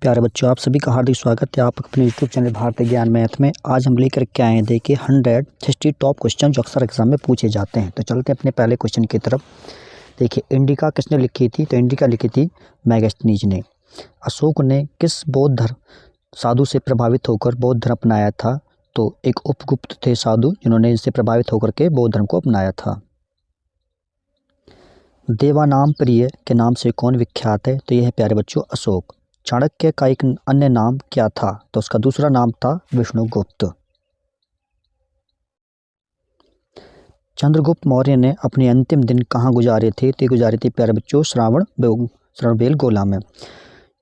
प्यारे बच्चों, आप सभी का हार्दिक स्वागत है आप अपने यूट्यूब चैनल भारतीय ज्ञान मैथ में। आज हम लेकर के आए हैं देखिए 160 टॉप क्वेश्चन जो अक्सर एग्जाम में पूछे जाते हैं। तो चलते हैं अपने पहले क्वेश्चन की तरफ। देखिए, इंडिका किसने लिखी थी? तो इंडिका लिखी थी मैगस्थनीज ने। अशोक ने किस बौद्ध धर्म साधु से प्रभावित होकर बौद्ध धर्म अपनाया था? तो एक उपगुप्त थे साधु जिन्होंने इससे प्रभावित होकर के बौद्ध धर्म को अपनाया था। देवानाम प्रिय के नाम से कौन विख्यात है? तो यह है प्यारे बच्चों अशोक। चाणक्य का एक अन्य नाम क्या था? तो उसका दूसरा नाम था विष्णुगुप्त। चंद्रगुप्त मौर्य ने अपने अंतिम दिन कहाँ गुजारे थे? तो गुजारे थे प्यारे बच्चों श्रवणबेलगोला में।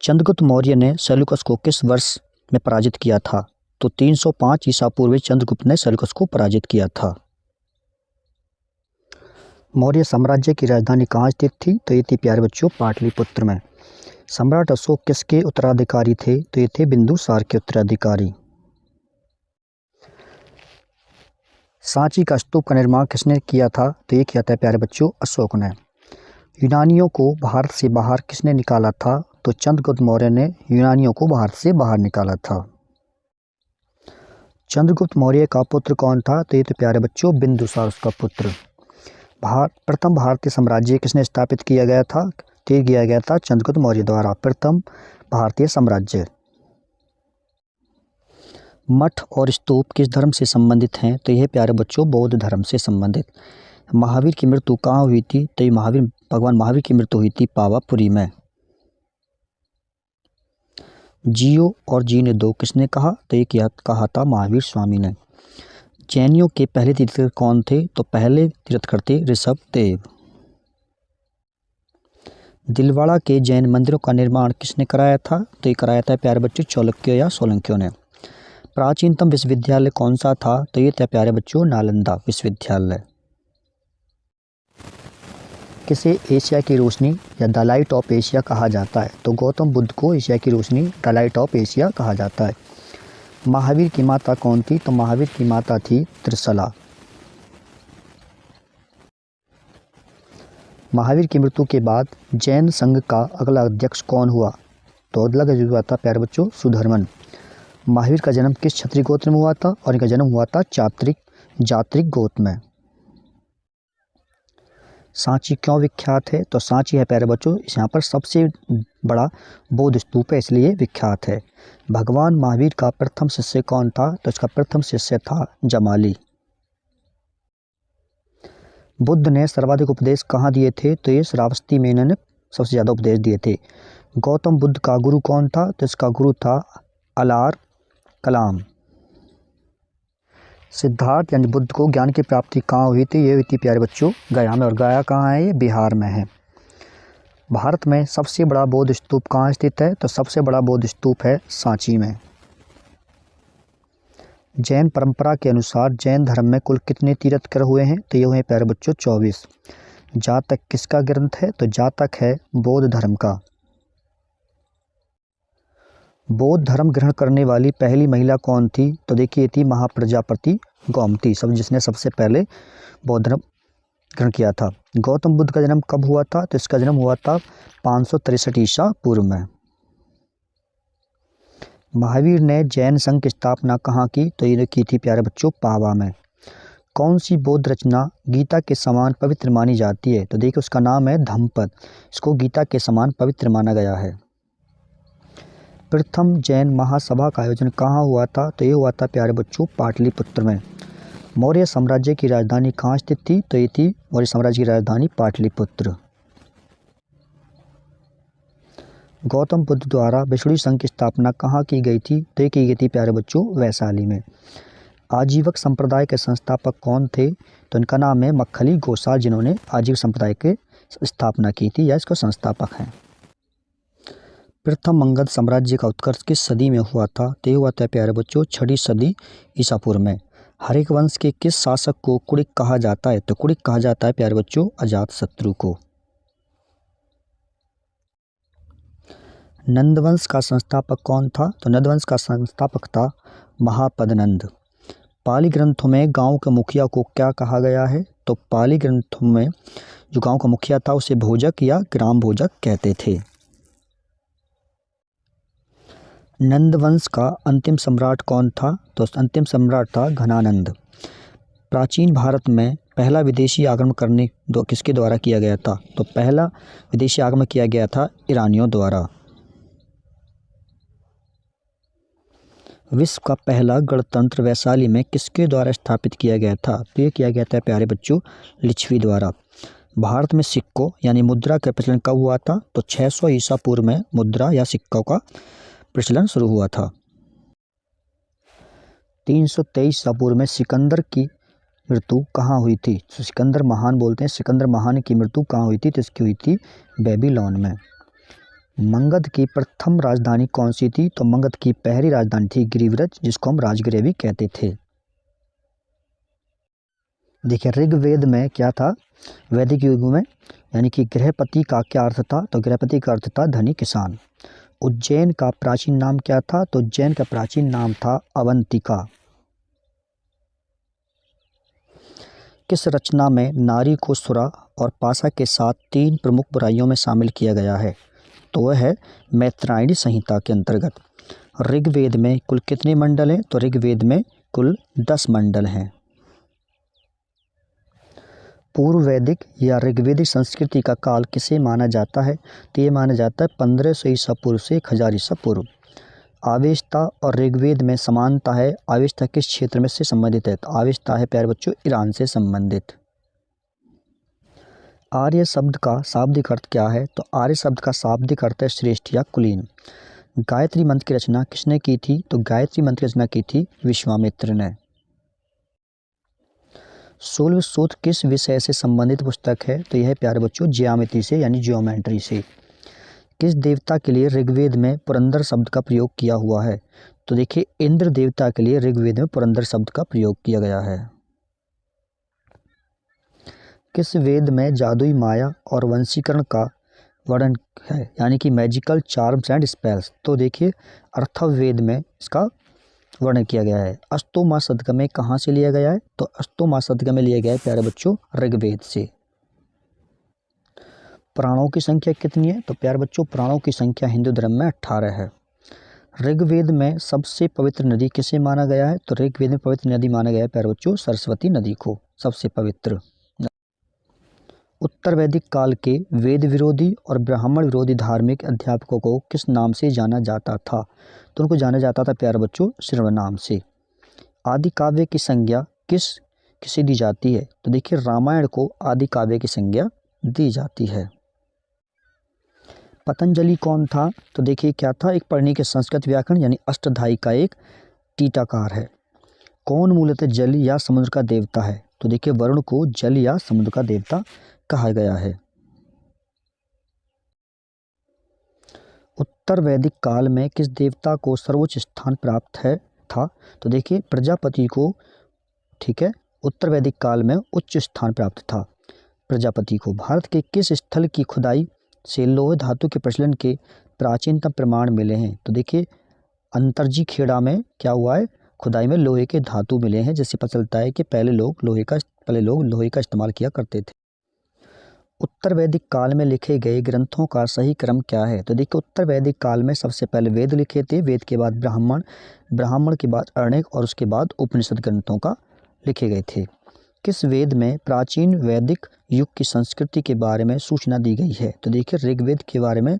चंद्रगुप्त मौर्य ने सेल्यूकस को किस वर्ष में पराजित किया था? तो 305 ईसा पूर्व चंद्रगुप्त ने सेल्यूकस को पराजित किया था। मौर्य साम्राज्य की राजधानी कहाँ स्थित थी? तो ये थी प्यारे बच्चों पाटलिपुत्र में। सम्राट अशोक किसके उत्तराधिकारी थे? तो ये थे बिंदुसार के उत्तराधिकारी। सांची का स्तूप का निर्माण किसने किया था? तो ये किया था प्यारे बच्चों अशोक ने। यूनानियों को भारत से बाहर किसने निकाला था? तो चंद्रगुप्त मौर्य ने यूनानियों को भारत से बाहर निकाला था। चंद्रगुप्त मौर्य का पुत्र कौन था? तो ये तो प्यारे बच्चों बिंदुसार उसका पुत्र। प्रथम भारतीय साम्राज्य किसने स्थापित किया गया था? तो किया गया था चंद्रगुप्त मौर्य द्वारा प्रथम भारतीय साम्राज्य। मठ और स्तूप किस धर्म से संबंधित हैं? तो यह प्यारे बच्चों बौद्ध धर्म से संबंधित। महावीर की मृत्यु कहाँ हुई थी? तो भगवान महावीर की मृत्यु हुई थी पावापुरी में। जियो और जीने दो किसने कहा? तो ये कहा था महावीर स्वामी ने। जैनियों के पहले तीर्थंकर कौन थे? तो पहले तीर्थंकर थे ऋषभ देव। दिलवाड़ा के जैन मंदिरों का निर्माण किसने कराया था? तो ये कराया था प्यारे बच्चों चालुक्य या सोलंकियों ने। प्राचीनतम विश्वविद्यालय कौन सा था? तो ये था प्यारे बच्चों नालंदा विश्वविद्यालय। किसे एशिया की रोशनी या द लाइट ऑफ एशिया कहा जाता है? तो गौतम बुद्ध को एशिया की रोशनी द लाइट ऑफ एशिया कहा जाता है। महावीर की माता कौन थी? तो महावीर की माता थी त्रिशला। महावीर की मृत्यु के बाद जैन संघ का अगला अध्यक्ष कौन हुआ? तो अगला जो हुआ था प्यारे बच्चों सुधर्मन। महावीर का जन्म किस क्षत्रिय गोत्र में हुआ था? और इनका जन्म हुआ था जात्रिक गोत्र में। सांची क्यों विख्यात है? तो सांची है प्यारे बच्चों यहाँ पर सबसे बड़ा बौद्ध स्तूप है इसलिए विख्यात है। भगवान महावीर का प्रथम शिष्य कौन था? तो इसका प्रथम शिष्य था जमाली। बुद्ध ने सर्वाधिक उपदेश कहाँ दिए थे? तो ये श्रावस्ती में इन्होंने सबसे ज़्यादा उपदेश दिए थे। गौतम बुद्ध का गुरु कौन था? तो इसका गुरु था अलार कलाम। सिद्धार्थ यानी बुद्ध को ज्ञान की प्राप्ति कहाँ हुई थी? ये हुई थी प्यारे बच्चों गया में। और गया कहाँ है? ये बिहार में है। भारत में सबसे बड़ा बौद्ध स्तूप कहाँ स्थित है? तो सबसे बड़ा बौद्ध स्तूप है सांची में। जैन परंपरा के अनुसार जैन धर्म में कुल कितने तीर्थंकर हुए हैं? तो ये हुए प्यारे बच्चों 24। जातक किसका ग्रंथ है? तो जातक है बौद्ध धर्म का। बौद्ध धर्म ग्रहण करने वाली पहली महिला कौन थी? तो देखिए थी महाप्रजापति गोमती, जिसने सबसे पहले बौद्ध धर्म ग्रहण किया था। गौतम बुद्ध का जन्म कब हुआ था? तो इसका जन्म हुआ था 563 ईसा पूर्व में। महावीर ने जैन संघ की स्थापना कहाँ की? तो ये की थी प्यारे बच्चों पावा में। कौन सी बौद्ध रचना गीता के समान पवित्र मानी जाती है? तो देखिए उसका नाम है धम्मपद। इसको गीता के समान पवित्र माना गया है। प्रथम जैन महासभा का आयोजन कहाँ हुआ था? तो ये हुआ था प्यारे बच्चों पाटलिपुत्र में। मौर्य साम्राज्य की राजधानी कहाँ स्थित थी? तो ये थी मौर्य साम्राज्य की राजधानी पाटलिपुत्र। गौतम बुद्ध द्वारा विष्णु संघ की स्थापना कहाँ की गई थी? तो ये की गई थी प्यारे बच्चों वैशाली में। आजीवक संप्रदाय के संस्थापक कौन थे? तो इनका नाम है मक्खली गोसाल, जिन्होंने आजीवक संप्रदाय की स्थापना की थी या इसको संस्थापक हैं। प्रथम मगध साम्राज्य का उत्कर्ष किस सदी में हुआ था? तो ये हुआ था प्यारे बच्चों 6वीं सदी ईसा पूर्व में। हरिक वंश के किस शासक को कुड़िक कहा जाता है? तो कुड़िक कहा जाता है प्यारे बच्चों अजातशत्रु को। नंदवंश का संस्थापक कौन था? तो नंदवंश का संस्थापक था महापद्नंद। पाली ग्रंथों में गांव के मुखिया को क्या कहा गया है? तो पाली ग्रंथों में जो गांव का मुखिया था उसे भोजक या ग्राम भोजक कहते थे। नंदवंश का अंतिम सम्राट कौन था? तो अंतिम सम्राट था घनानंद। प्राचीन भारत में पहला विदेशी आगमन किसके द्वारा किया गया था? तो पहला विदेशी आगमन किया गया था ईरानियों द्वारा। विश्व का पहला गणतंत्र वैशाली में किसके द्वारा स्थापित किया गया था? तो ये किया गया था प्यारे बच्चों लिच्छवी द्वारा। भारत में सिक्कों यानी मुद्रा का प्रचलन कब हुआ था? तो 600 ईसा पूर्व में मुद्रा या सिक्कों का प्रचलन शुरू हुआ था। 323 ईसा पूर्व में सिकंदर की मृत्यु कहाँ हुई थी? तो सिकंदर महान बोलते हैं, सिकंदर महान की मृत्यु कहाँ हुई थी? तो इसकी हुई थी बेबीलोन में। मगध की प्रथम राजधानी कौन सी थी? तो मगध की पहली राजधानी थी गिरिव्रज, जिसको हम राजगृह भी कहते थे। देखिए ऋग्वेद में क्या था? वैदिक युग में यानी कि गृहपति का क्या अर्थ था? तो गृहपति का अर्थ था धनी किसान। उज्जैन का प्राचीन नाम क्या था? तो उज्जैन का प्राचीन नाम था अवंतिका। किस रचना में नारी को सुरा और पासा के साथ 3 प्रमुख बुराइयों में शामिल किया गया है? तो वह है मैत्रायणी संहिता के अंतर्गत। ऋग्वेद में कुल कितने मंडल हैं? तो ऋग्वेद में कुल 10 मंडल हैं। पूर्व वैदिक या ऋग्वेदिक संस्कृति का काल किसे माना जाता है? तो ये माना जाता है 1500 ईसा पूर्व से 1000 ईसा पूर्व। आवेशता और ऋग्वेद में समानता है। आवेशता किस क्षेत्र में से संबंधित है? तो आवेशता है प्यारे बच्चों ईरान से संबंधित। आर्य शब्द का शाब्दिक अर्थ क्या है? तो आर्य शब्द का शाब्दिक अर्थ है श्रेष्ठ या कुलीन। गायत्री मंत्र की रचना किसने की थी? तो गायत्री मंत्र की रचना की थी विश्वामित्र ने। सोलह सूत्र किस विषय से संबंधित पुस्तक है? तो यह प्यारे बच्चों ज्यामिति से यानी ज्योमेट्री से। किस देवता के लिए ऋग्वेद में पुरंदर शब्द का प्रयोग किया हुआ है? तो देखिए इंद्र देवता के लिए ऋग्वेद में पुरंदर शब्द का प्रयोग किया गया है। किस वेद में जादुई माया और वंशीकरण का वर्णन है यानी कि मैजिकल चार्म्स एंड स्पेल्स? तो देखिए अर्थववेद में इसका वर्णन किया गया है। अष्टोमा शतकम कहाँ से लिया गया है? तो अष्टोमा शतकम लिया गया है प्यारे बच्चों ऋग्वेद से। प्राणों की संख्या कितनी है? तो प्यारे बच्चों प्राणों की संख्या हिंदू धर्म में 18 है। ऋग्वेद में सबसे पवित्र नदी किसे माना गया है? तो ऋग्वेद में पवित्र नदी माना गया है प्यारे बच्चों सरस्वती नदी को सबसे पवित्र। उत्तर वैदिक काल के वेद विरोधी और ब्राह्मण विरोधी धार्मिक अध्यापकों को किस नाम से जाना जाता था? तो उनको जाना जाता था प्यारे बच्चों श्रवनाम से। आदि काव्य की संज्ञा किसे दी जाती है? तो देखिए रामायण को आदि काव्य की संज्ञा दी जाती है। पतंजलि कौन था? तो देखिए क्या था? एक पढ़ने के संस्कृत व्याकरण यानी अष्टधाई का एक टीकाकार है। कौन मूलतः जल या समुद्र का देवता है? तो देखिए वरुण को जल या समुद्र का देवता कहा गया है। उत्तर वैदिक काल में किस देवता को सर्वोच्च स्थान प्राप्त था? तो देखिए प्रजापति को। ठीक है, उत्तर वैदिक काल में उच्च स्थान प्राप्त था प्रजापति को। भारत के किस स्थल की खुदाई से लोह धातु के प्रचलन के प्राचीनतम प्रमाण मिले हैं? तो देखिए अंतरजी खेड़ा में क्या हुआ है? खुदाई में लोहे के धातु मिले हैं, जिससे पता चलता है कि पहले लोग लोहे का इस्तेमाल किया करते थे। उत्तर वैदिक काल में लिखे गए ग्रंथों का सही क्रम क्या है? तो देखिए उत्तर वैदिक काल में सबसे पहले वेद लिखे थे, वेद के बाद ब्राह्मण के बाद अरण्यक और उसके बाद उपनिषद ग्रंथों का लिखे गए थे। किस वेद में प्राचीन वैदिक युग की संस्कृति के बारे में सूचना दी गई है? तो देखिए ऋग्वेद के बारे में।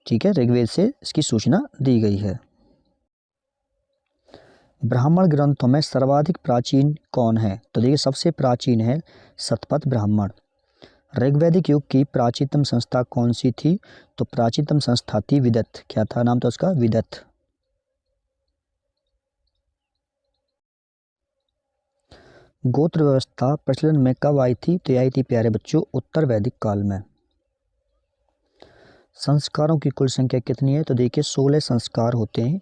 ठीक है, ऋग्वेद से इसकी सूचना दी गई है। ब्राह्मण ग्रंथों में सर्वाधिक प्राचीन कौन है? तो देखिए सबसे प्राचीन है शतपथ ब्राह्मण। ऋग्वैदिक युग की प्राचीनतम संस्था कौन सी थी? तो प्राचीनतम संस्था थी विदत। क्या था नाम था उसका? विदत। गोत्र व्यवस्था प्रचलन में कब आई थी? तो आई थी प्यारे बच्चों उत्तर वैदिक काल में। संस्कारों की कुल संख्या कितनी है? तो देखिए 16 संस्कार होते हैं।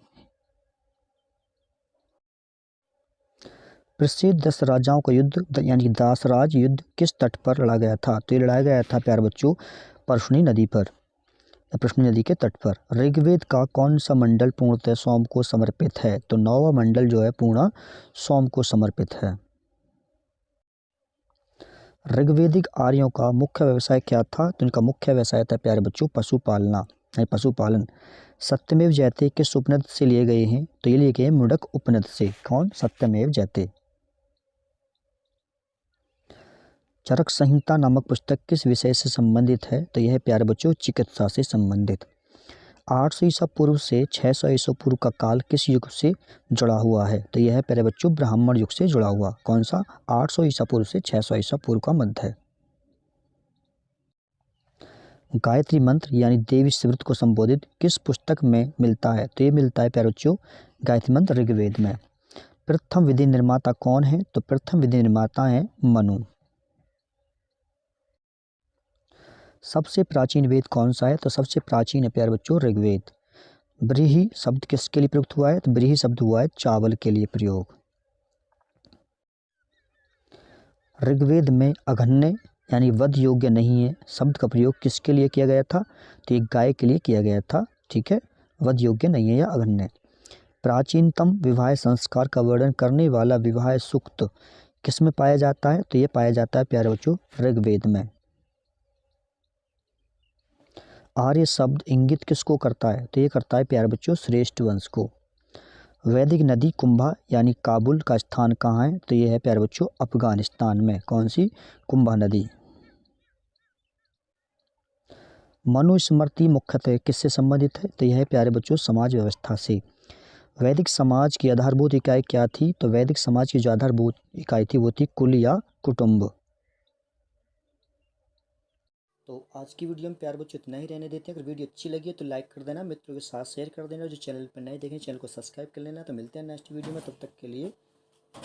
प्रसिद्ध 10 राजाओं का युद्ध यानी दासराज युद्ध किस तट पर लड़ा गया था? तो ये लड़ाया गया था प्यारे बच्चों परशुनी नदी पर, परशुनी नदी के तट पर। ऋग्वेद का कौन सा मंडल पूर्णतः सोम को समर्पित है? तो 9वां मंडल जो है पूर्ण सोम को समर्पित है। ऋग्वेदिक आर्यों का मुख्य व्यवसाय क्या था? तो इनका मुख्य व्यवसाय था प्यारे बच्चों पशुपालना, पशुपालन। सत्यमेव जयते किस उपनिषद से लिए गए हैं? तो ये लिए गए हैं मुंडक उपनिषद से। कौन? सत्यमेव जयते। चरक संहिता नामक पुस्तक किस विषय से संबंधित है? तो यह प्यारे बच्चों चिकित्सा से संबंधित। 800 ईसा पूर्व से 600 ईसा पूर्व का काल किस युग से जुड़ा हुआ है? तो यह है प्यारे बच्चों ब्राह्मण युग से जुड़ा हुआ। कौन सा? 800 ईसा पूर्व से 600 ईसा पूर्व का मध्य है। गायत्री मंत्र यानी देवी स्मृति को संबोधित किस पुस्तक में मिलता है? तो ये मिलता है प्यारे बच्चों गायत्री मंत्र ऋग्वेद में। प्रथम विधि निर्माता कौन है? तो प्रथम विधि निर्माता है मनु। सबसे प्राचीन वेद कौन सा है? तो सबसे प्राचीन है प्यारे बच्चों ऋग्वेद। ब्रीहि शब्द किसके लिए प्रयुक्त हुआ है? तो ब्रीहि शब्द हुआ है चावल के लिए प्रयोग। ऋग्वेद में अघन्य यानी वध योग्य नहीं है शब्द का प्रयोग किसके लिए किया गया था? तो एक गाय के लिए किया गया था। ठीक है, वध योग्य नहीं है या अघन्य। प्राचीनतम विवाह संस्कार का वर्णन करने वाला विवाह सूक्त किस में पाया जाता है? तो ये पाया जाता है प्यारे बच्चों ऋग्वेद में। आर्य शब्द इंगित किसको करता है? तो ये करता है प्यारे बच्चों श्रेष्ठ वंश को। वैदिक नदी कुंभा यानी काबुल का स्थान कहाँ है? तो ये है प्यारे बच्चों अफगानिस्तान में। कौन सी? कुंभा नदी। मनुस्मृति मुख्यतः किससे संबंधित है? तो यह है प्यारे बच्चों समाज व्यवस्था से। वैदिक समाज की आधारभूत इकाई क्या थी? तो वैदिक समाज की जो आधारभूत इकाई थी वो थी कुल या कुटुंब। तो आज की वीडियो में प्यारे बच्चों इतना ही रहने देते हैं। अगर वीडियो अच्छी लगी है तो लाइक कर देना, मित्रों के साथ शेयर कर देना, जो चैनल पर नए देखें चैनल को सब्सक्राइब कर लेना। तो मिलते हैं नेक्स्ट वीडियो में, तब तक के लिए